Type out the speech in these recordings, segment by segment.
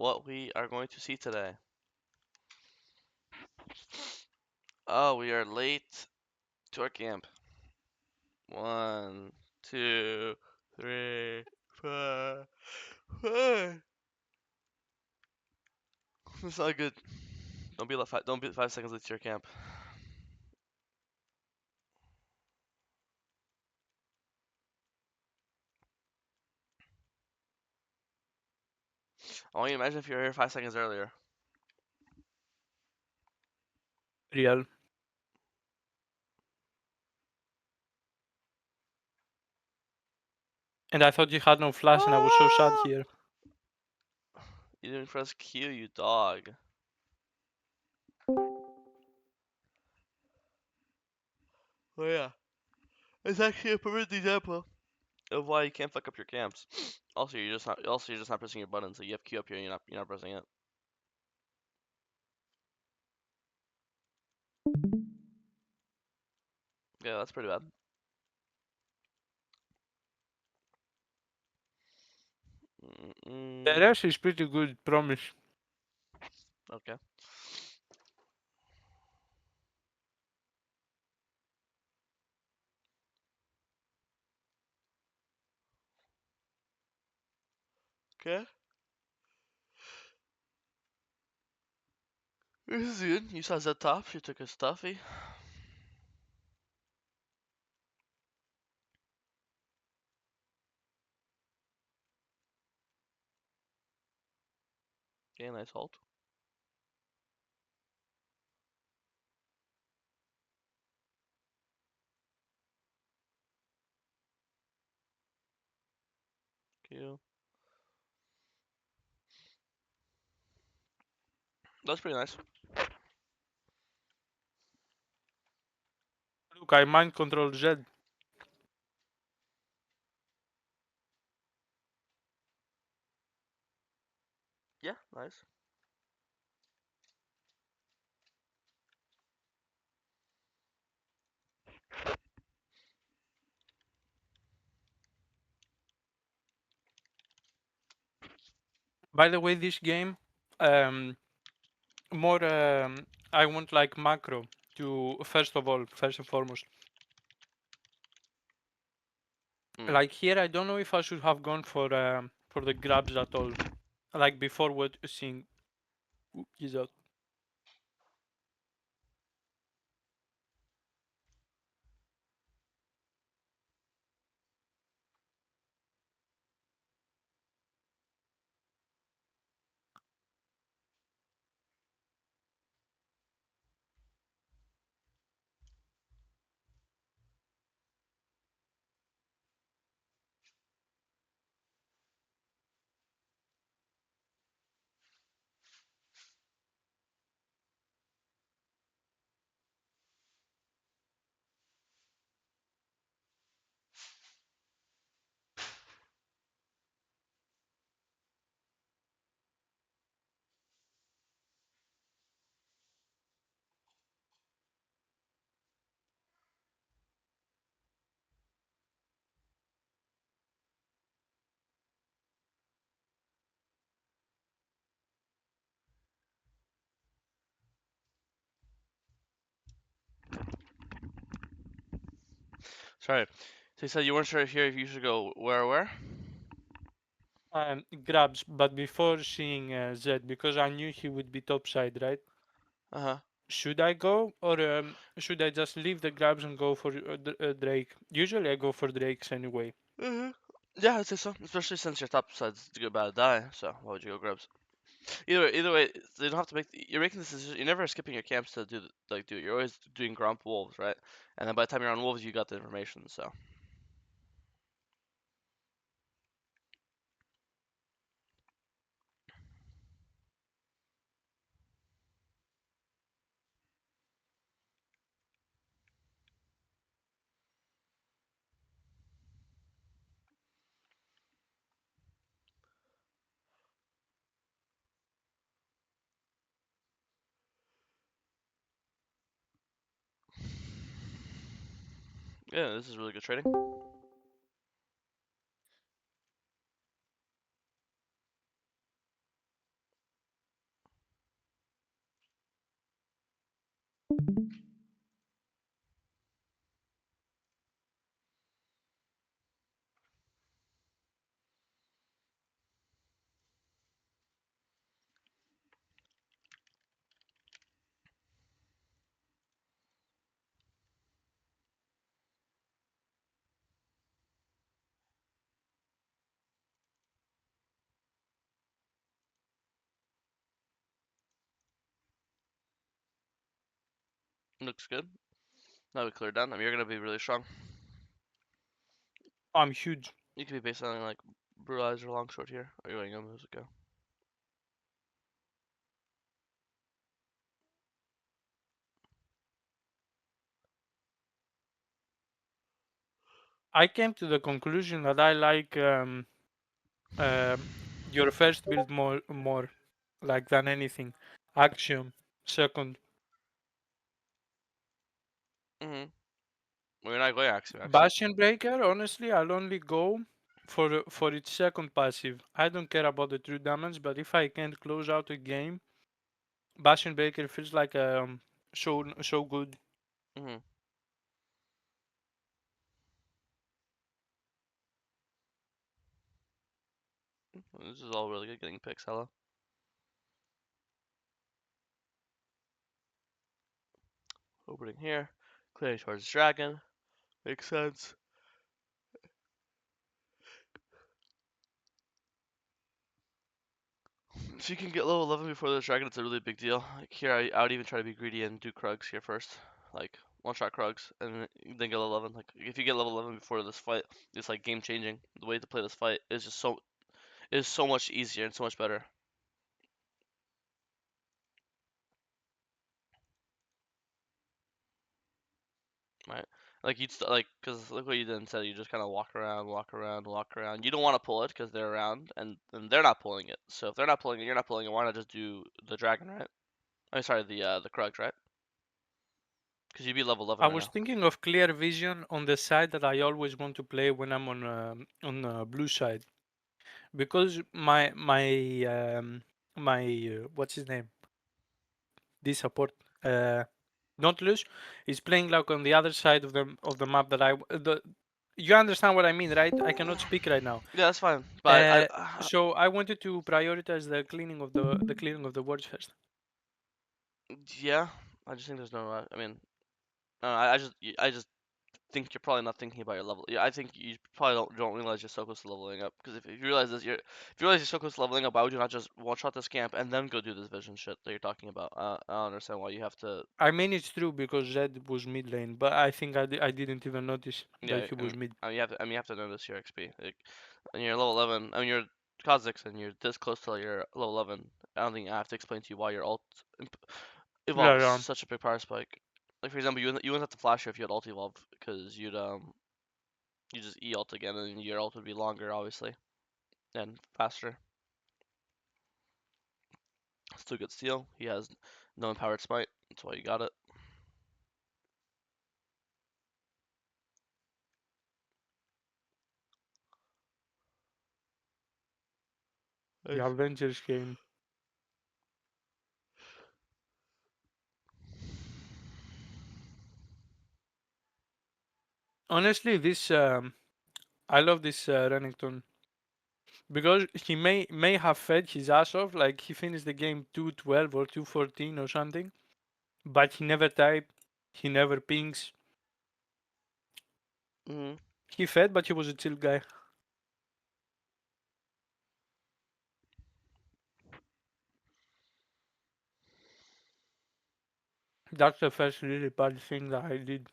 what we are going to see today. Oh, we are late to our camp. 1, 2, 3, 4, 5. That's not good. Don't be 5 seconds late to your camp. I want you to imagine if you were here 5 seconds earlier. Real. And I thought you had no flash and I was so sad here. You didn't press Q, you dog. Oh yeah. It's actually a perfect example of why you can't fuck up your camps. Also, you're just not pressing your button, so you have Q up here and you're not pressing it. Yeah, that's pretty bad. The rest is pretty good, promise. Okay. Okay. This is good. You saw Z top. She took a stuffy. Okay, nice ult. Q. That's pretty nice. Look, I mind control Z. Yeah, nice. By the way, this game, more, I want like macro to, first and foremost. Like here, I don't know if I should have gone for the grabs at all. Like before what seeing is out. Sorry. So you said you weren't sure here if you should go where? Grabs, but before seeing Z, because I knew he would be topside, right? Uh-huh. Should I go, or should I just leave the grabs and go for Drake? Usually I go for Drakes anyway. Yeah, I'd say so. Especially since your top side's good about to die, so why would you go grubs? Either way, you don't have to make. You're making this decision. You're never skipping your camps to do it. You're always doing grump wolves, right? And then by the time you're on wolves, you got the information. So yeah, this is really good trading. Looks good. Now we cleared down. I mean, you're gonna be really strong. I'm huge. You could be based on like brutalize or longsword here. Or you're going to go. I came to the conclusion that I like your first build more like than anything. Axiom second. Mm-hmm. Well, you're not going Axiom, actually. Bastion Breaker, honestly, I'll only go for its second passive. I don't care about the true damage, but if I can't close out a game, Bastion Breaker feels like so good. Mm-hmm. This is all really good getting picks, hello. Opening here. Clearing towards dragon. Makes sense. If you can get level 11 before the dragon, it's a really big deal. Like here, I would even try to be greedy and do Krugs here first. Like, one-shot Krugs, and then get level 11. Like, if you get level 11 before this fight, it's like game-changing. The way to play this fight is just so much easier and so much better. Right? Like, like, because look what you did instead. You just kind of walk around, walk around, walk around. You don't want to pull it because they're around, and they're not pulling it. So if they're not pulling it, you're not pulling it. Why not just do the dragon, right? I'm sorry, the Krugs, right? Because you'd be level 11 I right was now. thinking of clear vision on the side that I always want to play when I'm on blue side, because my what's his name? This support Nautilus is playing like on the other side of the map that you understand what I mean, right? I cannot speak right now. Yeah, that's fine. But So I wanted to prioritize the cleaning of the cleaning of the wards first. yeah, I just think there's no. I mean, I just think you're probably not thinking about your level. Yeah, I think you probably don't realize you're so close to leveling up. Because if you realize this, if you realize you're so close to leveling up, why would you not just one shot this camp and then go do this vision shit that you're talking about? I don't understand why you have to. I mean, it's true because Zed was mid lane, but I think I didn't even notice that Yeah, he was mid. I mean, you have to notice your XP. Like, when you're level 11, I mean, you're Kha'Zix and you're this close to your level 11. I don't think I have to explain to you why your ult Yeah, evolves yeah. such a big power spike. Like for example, you wouldn't have to flash her if you had ult evolve because you just E ult again and your ult would be longer obviously and faster. Still good steal. He has no empowered smite. That's why you got it. The Nice. Avengers game. Honestly, this I love this Renekton because he may have fed his ass off, like he finished the game 2-12 or 2-14 or something, but he never typed, he never pings. Hmm. He fed, but he was a chill guy. That's the first really bad thing that I did.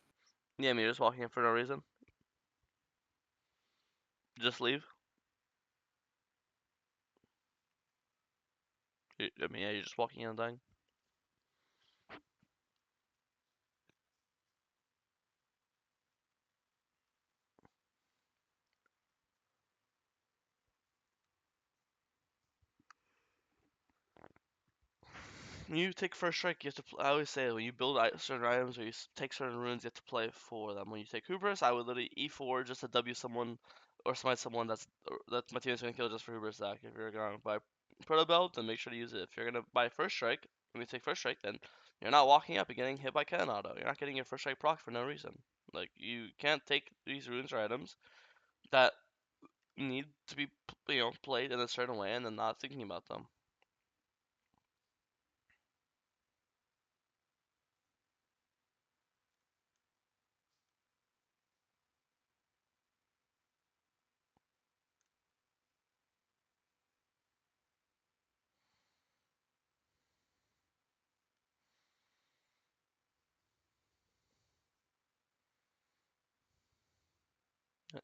Yeah, I mean, you're just walking in for no reason. Just leave. I mean, yeah, you're just walking in and dying. When you take first strike, you have to. I always say when you build certain items or you take certain runes, you have to play for them. When you take Hubris, I would literally E4 just to W someone or smite someone that my teammate's gonna kill just for Hubris Zac. If you're gonna buy Proto Belt, then make sure to use it. If you're gonna buy first strike, when you take first strike, then You're not walking up and getting hit by Ken Auto. You're not getting your first strike proc for no reason. Like, you can't take these runes or items that need to be, played in a certain way and then not thinking about them.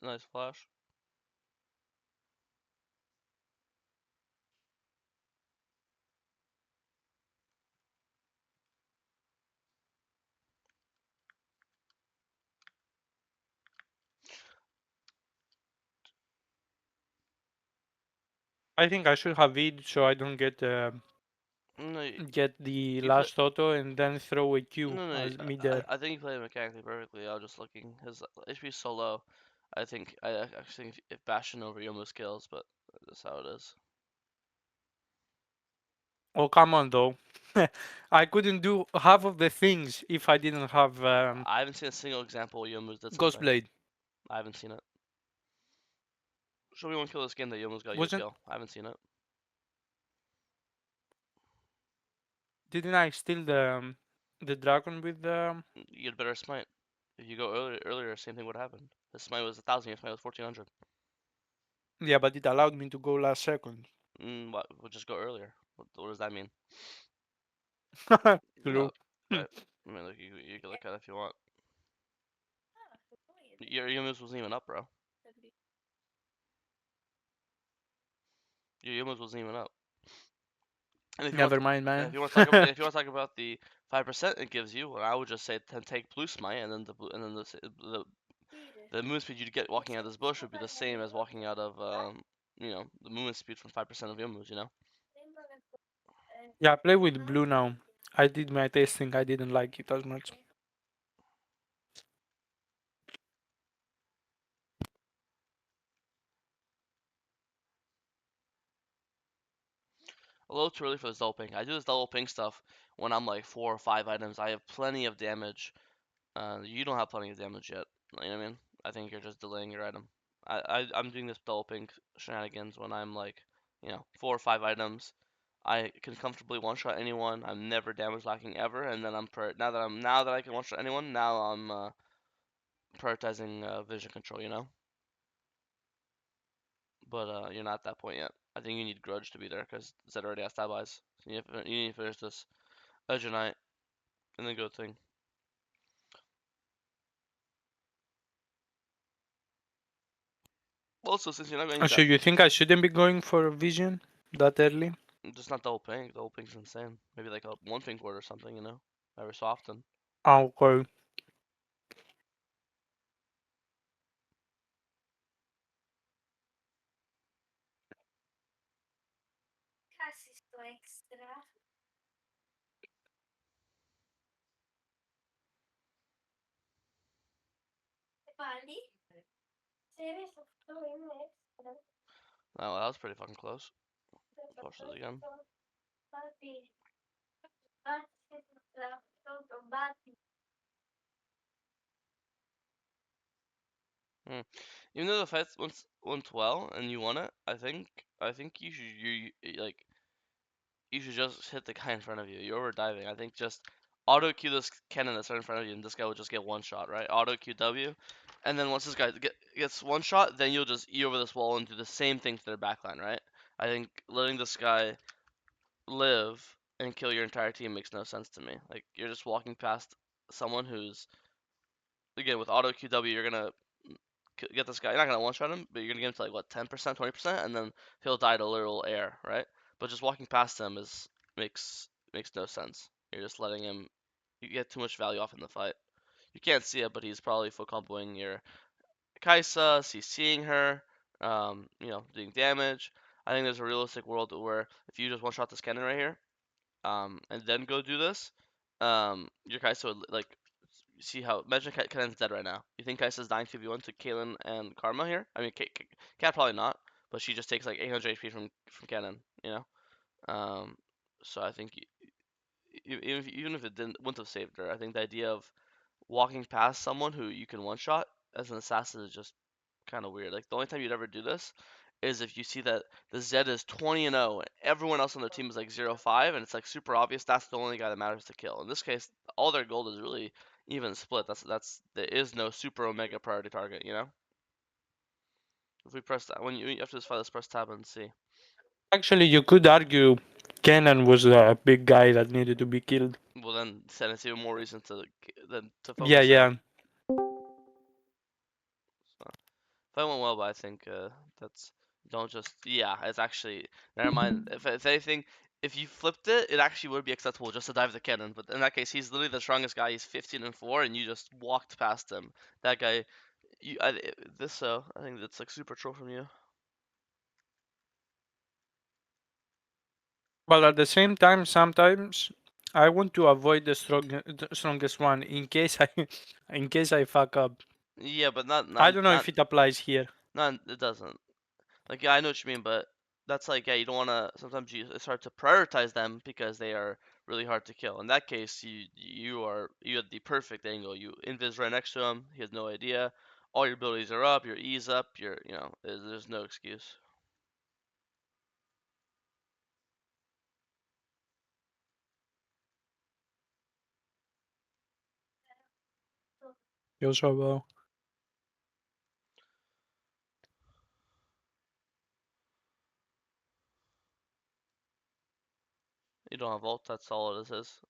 Nice flash. I think I should have it so I don't get No, get the you play. last auto and then throw a Q No, no, as me there. I think you played it mechanically perfectly. I was just looking. His HP is so low. I actually think if Bastion over Yomu kills, but that's how it is. Oh come on though. I couldn't do half of the things if I didn't have I haven't seen a single example where Yomu's did something. Ghostblade. I haven't seen it. Show me one kill this game that Yomu's got you a Wasn't kill. I haven't seen it. didn't I steal the dragon with the You'd better smite. If you go earlier, same thing would happen. His smite was 1,000. Your smite was 1,400. yeah, but it allowed me to go last second. What? We'll just go earlier. What does that mean? No, True. right? I mean, like you can look at it if you want. Your Yomu's wasn't even up, bro. Your Yomu's wasn't even up. And Never mind, if man. you want to talk about, if you want to talk about the 5% it gives you, well, I would just say then take blue smite, and then the movement speed you'd get walking out of this bush would be the same as walking out of the movement speed from 5% of your moves. Yeah, I play with blue now. I did my testing. I didn't like it as much. A little too early for this double pink. I do this double pink stuff when I'm like 4 or 5 items. I have plenty of damage. You don't have plenty of damage yet. You know what I mean? I think you're just delaying your item. I'm doing this double pink shenanigans when I'm like, 4 or 5 items. I can comfortably one-shot anyone. I'm never damage lacking ever, and then now that I can one-shot anyone, now I'm prioritizing vision control. But you're not at that point yet. I think you need Grudge to be there because Zed already has stab eyes. So you need to finish this Edge Knight and then go thing. Also, since you're not going So that, you think I shouldn't be going for vision that early? just not double pink. Double pink's insane. Maybe like a one pink ward or something. Every so often. Okay. Oh, that was pretty fucking close. Push this again. Hmm. Even though the fight went well and you won it, I think you should just hit the guy in front of you. You're over diving. I think just auto Q this cannon that's right in front of you, and this guy will just get one shot, right? Auto Q W, and then once this guy gets one shot, then you'll just E over this wall and do the same thing to their backline, right? I think letting this guy live and kill your entire team makes no sense to me. Like you're just walking past someone who's again with auto QW, you're gonna get this guy. You're not gonna one shot him, but you're gonna get him to like what 10%, 20%, and then he'll die to literal air, right? But just walking past him is makes no sense. You're just letting him. You get too much value off in the fight. You can't see it, but he's probably full comboing your Kaisa, CCing her, doing damage. I think there's a realistic world where if you just one shot this cannon right here, and then go do this, your Kaisa would like see how imagine Cannon's dead right now. You think Kaisa's dying 2v1 to Kaylin and Karma here? I mean, Cat probably not, but she just takes like 800 HP from Cannon. Um, so I think even if it wouldn't have saved her, I think the idea of walking past someone who you can one shot as an assassin is just kind of weird. Like the only time you'd ever do this is if you see that the Zed is 20 and 0 and everyone else on their team is like 0-5 and it's like super obvious that's the only guy that matters to kill. In this case, all their gold is really even split. That's there is no super omega priority target, you know? If we press that when you after this fight, let's press tab and see. Actually, you could argue Kenan was a big guy that needed to be killed. Well then it's even more reason to Yeah, focus in. yeah. So, fight went well, but I think that's don't just it's actually never mind. If anything, if you flipped it, it actually would be acceptable just to dive the cannon. But in that case, he's literally the strongest guy. He's 15 and 4, and you just walked past him. That guy, I think that's like super troll from you. But at the same time, sometimes I want to avoid the strongest one in case I fuck up. Yeah, but not I not don't know not if it applies here. not it doesn't. Like yeah, I know what you mean, but that's like yeah, you don't want to. Sometimes it's hard to prioritize them because they are really hard to kill. In that case, you had the perfect angle. You invis right next to him. He has no idea. All your abilities are up. Your E's up. There's no excuse. You also well. You don't have ult. That's all it is.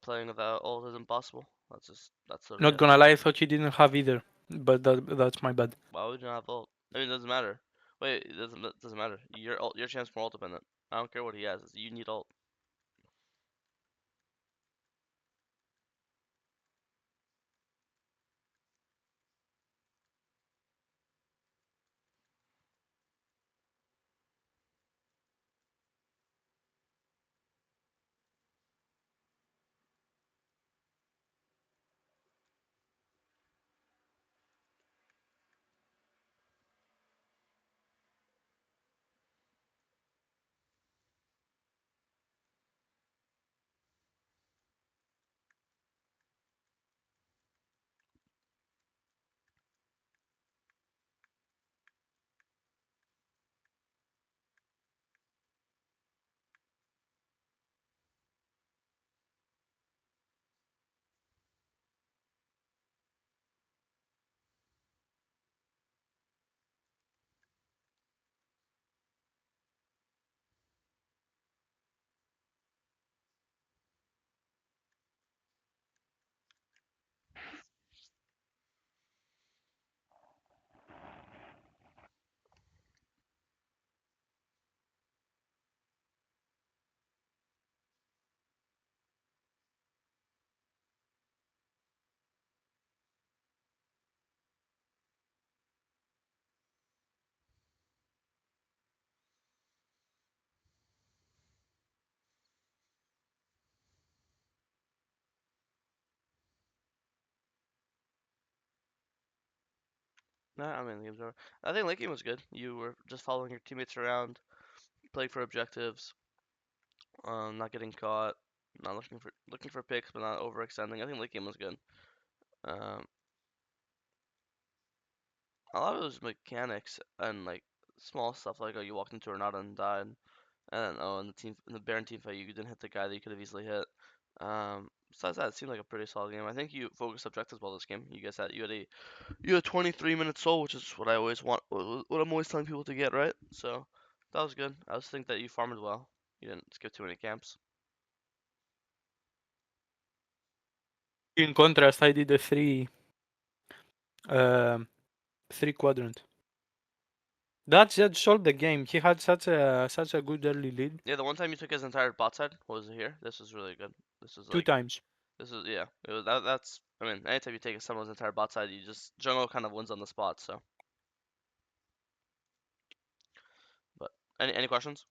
Playing without ult is impossible. That's literally Not it. gonna lie, I thought you didn't have either, but that's my bad. Why would you not have ult? I mean, it doesn't matter. Wait, it doesn't matter. Your chance more ult dependent. I don't care what he has. You need ult. Nah, I mean, the game's over. I think late game was good. You were just following your teammates around, playing for objectives, not getting caught, not looking for picks, but not overextending. I think late game was good. Um, a lot of those mechanics and like small stuff, like oh, you walked into Renata and died, and then in the Baron team fight, you didn't hit the guy that you could have easily hit. Besides that, it seemed like a pretty solid game. I think you focused objectives well this game. You had 23 minutes soul, which is what I always want, what I'm always telling people to get, right? So that was good. I just think that you farmed well. You didn't skip too many camps. In contrast, I did a um, three quadrant. That Zed solved the game. He had such a good early lead. Yeah, the one time you took his entire bot side was here. This was really good. This was Two like times. this is yeah. That's I mean, anytime you take someone's entire bot side, you just jungle kind of wins on the spot. So, but any questions?